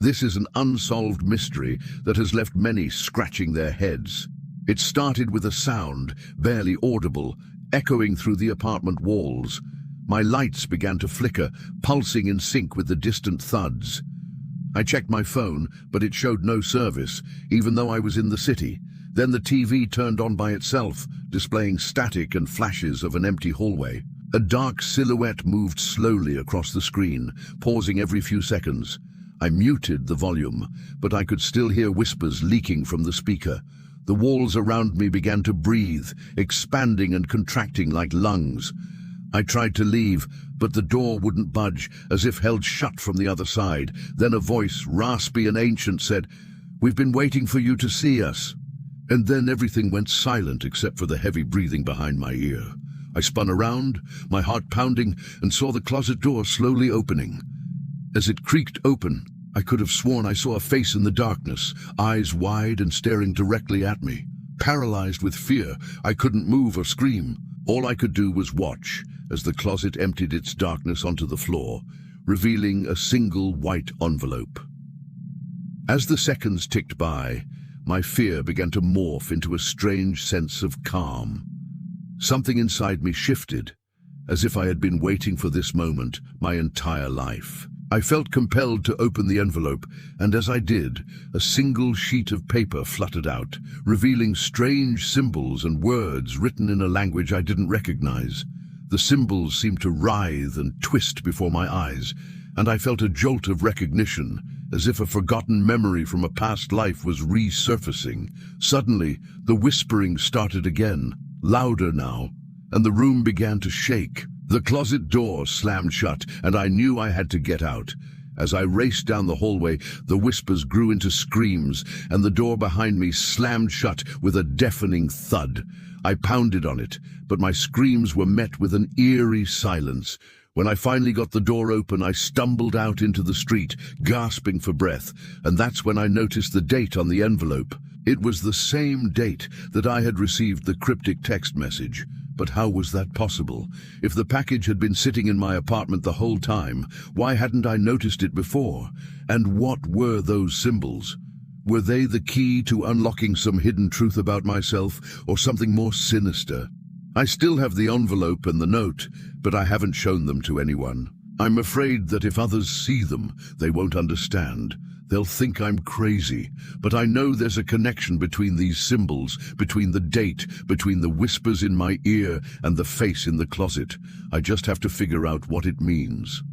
This is an unsolved mystery that has left many scratching their heads. It started with a sound, barely audible, echoing through the apartment walls. My lights began to flicker, pulsing in sync with the distant thuds. I checked my phone, but it showed no service, even though I was in the city. Then the TV turned on by itself, displaying static and flashes of an empty hallway. A dark silhouette moved slowly across the screen, pausing every few seconds. I muted the volume, but I could still hear whispers leaking from the speaker. The walls around me began to breathe, expanding and contracting like lungs. I tried to leave, but the door wouldn't budge, as if held shut from the other side. Then a voice, raspy and ancient, said, "We've been waiting for you to see us." And then everything went silent except for the heavy breathing behind my ear. I spun around, my heart pounding, and saw the closet door slowly opening. As it creaked open, I could have sworn I saw a face in the darkness, eyes wide and staring directly at me. Paralyzed with fear, I couldn't move or scream. All I could do was watch as the closet emptied its darkness onto the floor, revealing a single white envelope. As the seconds ticked by, my fear began to morph into a strange sense of calm. Something inside me shifted, as if I had been waiting for this moment my entire life. I felt compelled to open the envelope, and as I did, a single sheet of paper fluttered out, revealing strange symbols and words written in a language I didn't recognize. The symbols seemed to writhe and twist before my eyes, and I felt a jolt of recognition, as if a forgotten memory from a past life was resurfacing. Suddenly, the whispering started again, louder now, and the room began to shake. The closet door slammed shut, and I knew I had to get out. As I raced down the hallway, the whispers grew into screams, and the door behind me slammed shut with a deafening thud. I pounded on it, but my screams were met with an eerie silence. When I finally got the door open, I stumbled out into the street, gasping for breath, and that's when I noticed the date on the envelope. It was the same date that I had received the cryptic text message. But how was that possible? If the package had been sitting in my apartment the whole time, why hadn't I noticed it before? And what were those symbols? Were they the key to unlocking some hidden truth about myself, or something more sinister? I still have the envelope and the note, but I haven't shown them to anyone. I'm afraid that if others see them, they won't understand. They'll think I'm crazy, but I know there's a connection between these symbols, between the date, between the whispers in my ear and the face in the closet. I just have to figure out what it means.